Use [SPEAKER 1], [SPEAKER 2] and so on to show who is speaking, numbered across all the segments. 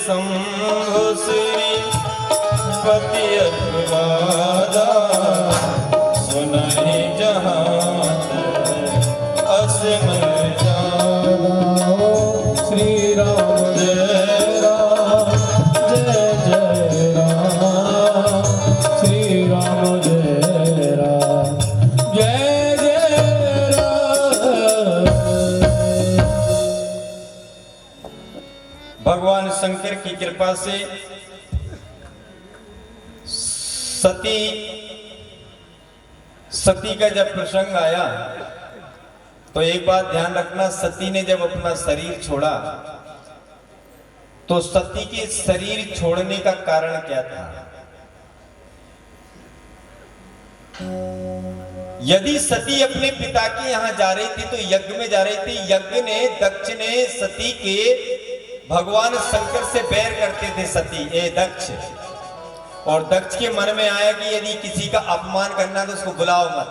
[SPEAKER 1] शंभु श्री पति अनुराधा सुनहि जहाँ असमन जाना। श्री राम जय राम जय जय राम। श्री राम जय राम जय जय राम। भगवान शंकर की कृपा से सती का जब प्रसंग आया तो एक बात ध्यान रखना, सती ने जब अपना शरीर छोड़ा तो सती के शरीर छोड़ने का कारण क्या था? यदि सती अपने पिता के यहां जा रही थी तो यज्ञ में जा रही थी। यज्ञ ने दक्ष ने सती के भगवान शंकर से बैर करते थे सती दक्ष, और दक्ष के मन में आया कि यदि किसी का अपमान करना तो उसको बुलाओ मत।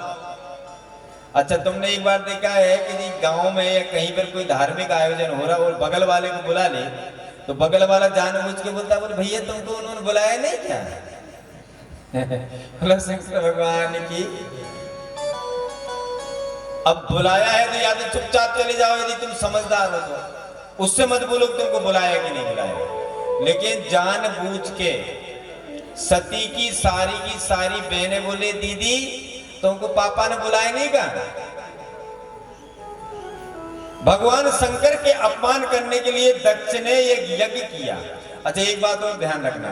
[SPEAKER 1] अच्छा, तुमने एक बार देखा है कि गांव में या कहीं पर कोई धार्मिक आयोजन हो रहा और बगल वाले को बुला ले तो बगल वाला जानबूझ के बोलता, बोले भैया तुमको उन्होंने बुलाया नहीं क्या? बोला शंकर भगवान की अब बुलाया है तो या तो चुपचाप चले जाओ, यदि तुम समझदार हो तो उससे मत बोलो तुमको बुलाया कि नहीं बुलाया। लेकिन जानबूझ के सती की सारी बहनें बोले, दीदी तुमको पापा ने बुलाया नहीं का? भगवान शंकर के अपमान करने के लिए दक्ष ने एक यज्ञ किया। अच्छा, एक बात और ध्यान रखना,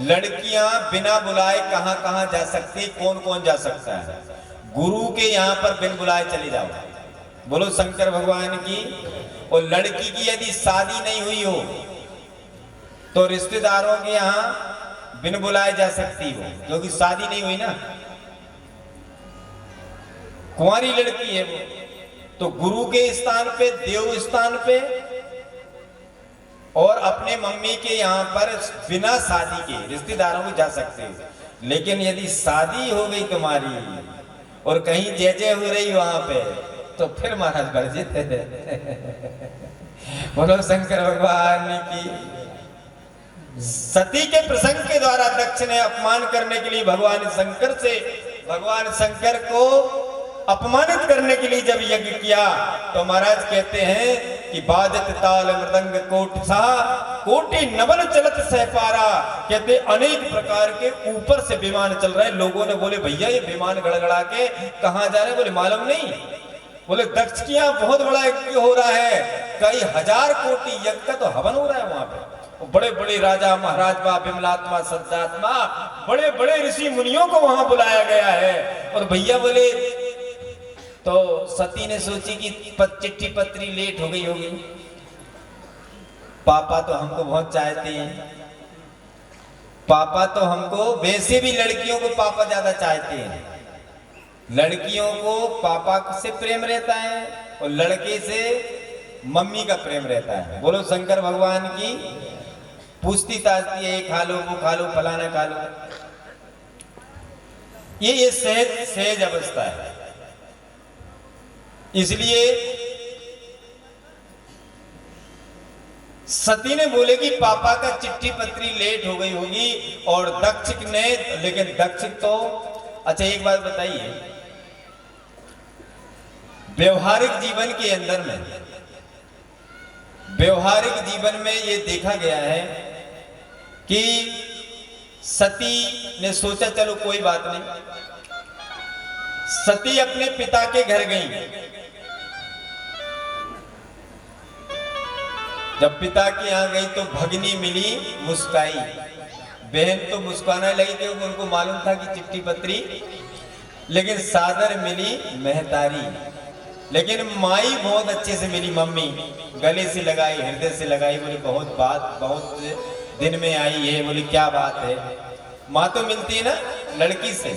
[SPEAKER 1] लड़कियां बिना बुलाए कहां कहां जा सकती, कौन कौन जा सकता है? गुरु के यहां पर बिन बुलाए चले जाओ, बोलो शंकर भगवान की। और लड़की की यदि शादी नहीं हुई हो तो रिश्तेदारों के यहां बिन बुलाए जा सकती हो, क्योंकि शादी नहीं हुई ना, कुंवारी लड़की है वो। तो गुरु के स्थान पे, देव स्थान पे और अपने मम्मी के यहां पर बिना शादी के रिश्तेदारों को जा सकते हो। लेकिन यदि शादी हो गई तुम्हारी और कहीं जय जय हो रही वहां पे तो फिर महाराज वर्जित है। बोलो शंकर भगवान की। सती के प्रसंग के द्वारा दक्ष ने अपमान करने के लिए भगवान शंकर को अपमानित करने के लिए जब यज्ञ किया तो महाराज कहते हैं कि बाजत ताल मृदंग कोटि सा कोटि नवन चलत सहपारा। कहते अनेक प्रकार के ऊपर से विमान चल रहे। लोगों ने बोले भैया ये विमान गड़गड़ा के कहां जा रहे हैं? बोले मालूम नहीं। बोले दक्ष की यहाँ बहुत बड़ा यज्ञ हो रहा है, कई हजार कोटि यज्ञ का तो हवन हो रहा है वहां पे। बड़े बड़े राजा महाराजा विमलात्मा सज्जात्मा बड़े बड़े ऋषि मुनियों को वहां बुलाया गया है। और भैया बोले, तो सती ने सोची कि चिट्ठी पत्री लेट हो गई होगी, पापा तो हमको बहुत चाहते हैं, पापा तो हमको, वैसे भी लड़कियों को पापा ज्यादा चाहते हैं, लड़कियों को पापा से प्रेम रहता है और लड़के से मम्मी का प्रेम रहता है। बोलो शंकर भगवान की। पूछती ताजती है, ये खा लो वो खा लो फलाना खा लो। ये सहज अवस्था है। इसलिए सती ने बोले कि पापा का चिट्ठी पत्री लेट हो गई होगी और दक्ष ने, लेकिन दक्ष तो, अच्छा एक बात बताइए, व्यवहारिक जीवन के अंदर में, व्यवहारिक जीवन में ये देखा गया है कि सती ने सोचा चलो कोई बात नहीं। सती अपने पिता के घर गई। जब पिता के यहां गई तो भगनी मिली, मुस्काई। बहन तो मुस्कुराने लगी क्योंकि उनको मालूम था कि चिट्ठी पत्री, लेकिन सादर मिली महतारी। लेकिन माई बहुत अच्छे से मिली, मम्मी गले से लगाई, हृदय से लगाई। बोली बहुत दिन में आई है। बोली क्या बात है? माँ तो मिलती है ना लड़की से,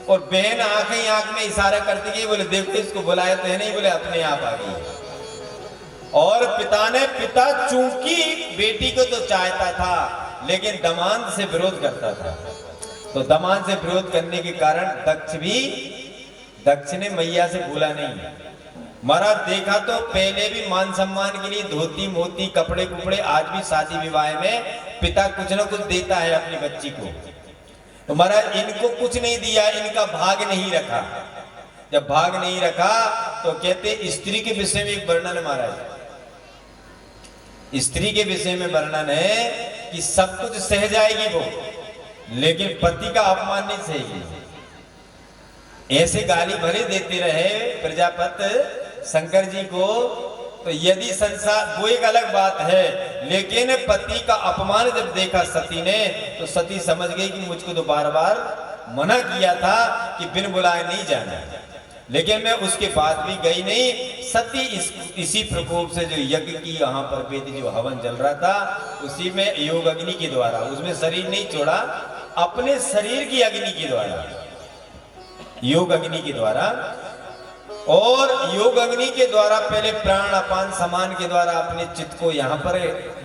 [SPEAKER 1] और बहन आंख में इशारा करती गई। बोले देखो इसको बुलाया तो है नहीं, बोले अपने आप आ गई। और पिता चूंकि बेटी को तो चाहता था लेकिन दमाद से विरोध करता था, तो दमाद से विरोध करने के कारण दक्ष ने मैया से बोला नहीं। महाराज देखा तो पहले भी मान सम्मान के लिए धोती मोती कपड़े कुपड़े, आज भी शादी विवाह में पिता कुछ ना कुछ देता है अपनी बच्ची को। तो महाराज इनको कुछ नहीं दिया, इनका भाग नहीं रखा। जब भाग नहीं रखा तो कहते स्त्री के विषय में एक वर्णन है महाराज, स्त्री के विषय में वर्णन है कि सब कुछ सह जाएगी वो, लेकिन पति का अपमान नहीं सहेगी। ऐसे गाली भरे देते रहे प्रजापति शंकर जी को। तो यदि संसार वो एक अलग बात है, लेकिन पति का अपमान जब देखा सती ने तो सती समझ गई कि मुझको तो बार बार मना किया था कि बिन बुलाए नहीं जाना, लेकिन मैं उसके बाद भी गई नहीं। सती इसी प्रकोप से जो यज्ञ की यहाँ पर वेद जो हवन चल रहा था उसी में योग अग्नि के द्वारा, उसमें शरीर नहीं छोड़ा, अपने शरीर की अग्नि के द्वारा, योग अग्नि के द्वारा, और योग अग्नि के द्वारा पहले प्राण अपान समान के द्वारा अपने चित्त को यहाँ पर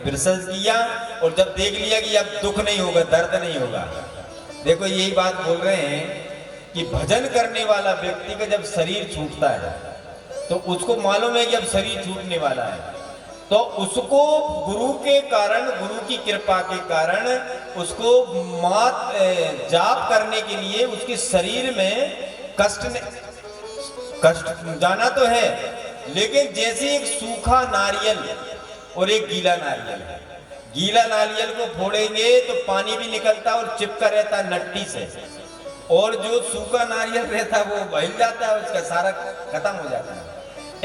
[SPEAKER 1] विसर्ज किया। और जब देख लिया कि अब दुख नहीं होगा, दर्द नहीं होगा, देखो यही बात बोल रहे हैं कि भजन करने वाला व्यक्ति का जब शरीर छूटता है तो उसको मालूम है कि अब शरीर छूटने वाला है, तो उसको गुरु के कारण, गुरु की कृपा के कारण उसको जाप करने के लिए उसके शरीर में कष्ट जाना तो है, लेकिन जैसे एक सूखा नारियल और एक गीला नारियल है, गीला नारियल को फोड़ेंगे तो पानी भी निकलता और चिपका रहता नट्टी से, और जो सूखा नारियल रहता वो बह जाता है, उसका सारा खत्म हो जाता है।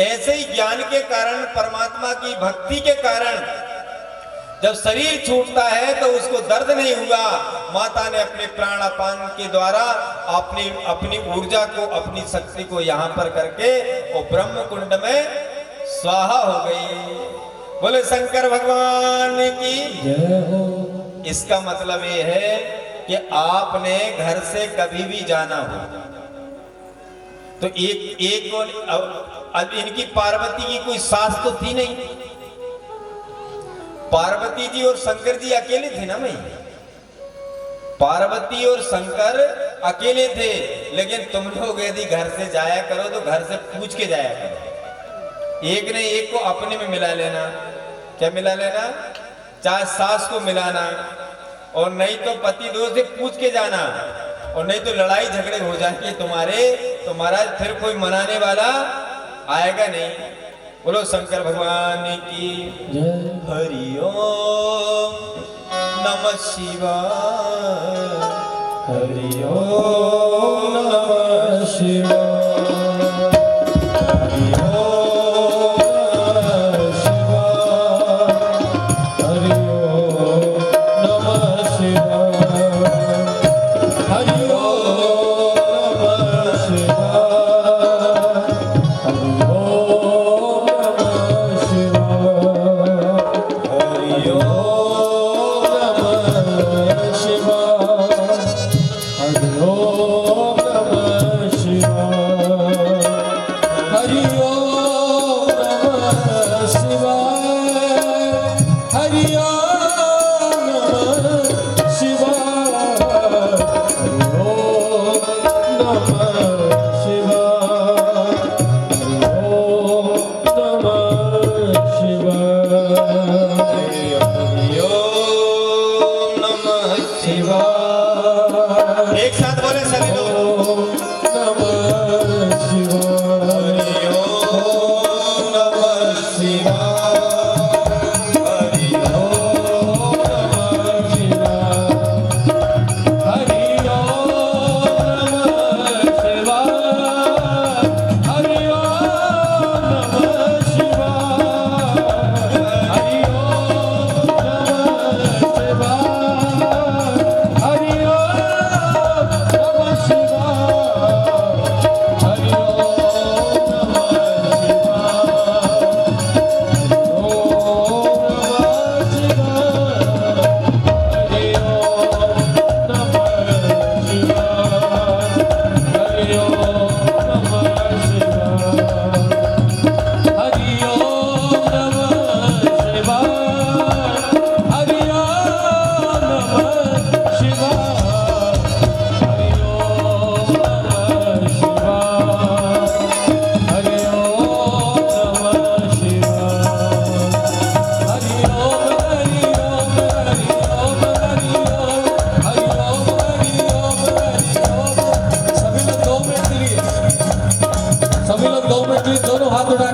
[SPEAKER 1] ऐसे ही ज्ञान के कारण, परमात्मा की भक्ति के कारण जब शरीर छूटता है तो उसको दर्द नहीं हुआ। माता ने अपने प्राणापान के द्वारा अपनी ऊर्जा को, अपनी शक्ति को यहाँ पर करके और ब्रह्म कुंड में स्वाहा हो गई। बोले शंकर भगवान की जय हो। इसका मतलब ये है कि आपने घर से कभी भी जाना हो तो एक अब इनकी पार्वती की कोई सास तो थी नहीं, पार्वती जी और शंकर जी अकेले थे ना भाई, पार्वती और शंकर अकेले थे। लेकिन तुम लोग यदि घर से जाया करो तो घर से पूछ के जाया करो, एक ने एक को अपने में मिला लेना। क्या मिला लेना? चाहे सास को मिलाना, और नहीं तो पति दोस्त से पूछ के जाना, और नहीं तो लड़ाई झगड़े हो जाएंगे तुम्हारे, तो महाराज फिर कोई मनाने वाला आएगा नहीं। बोलो शंकर भगवान की जय। हरि ओम नमः शिवाय, हरि ओम नमः शिवाय, हरि ओम नमः शिवाय, हरि ओम नमः शिवाय, हरि ओम नमः शिवाय, हरि ओम नमः शिवाय, हरि ओम नमः शिवाय, हरि ओम नमः शिवाय, हरि ओम नमः शिवाय, हरि ओम नमः शिवाय, हरि ओम नमः शिवाय, हरि ओम नमः शिवाय, हरि ओम नमः शिवाय। एक साथ बोले सभी लोग, ओम नमः शिवाय, हरि ओम नमः शिवाय, हरि ओम नमः शिवाय, हरि ओम नमः शिवाय, हरि ओम नमः शिवाय, हरि ओम नमः शिवाय, हरि ओम नमः शिवाय, हरि ओम
[SPEAKER 2] में जी दोनों हाथ उठाए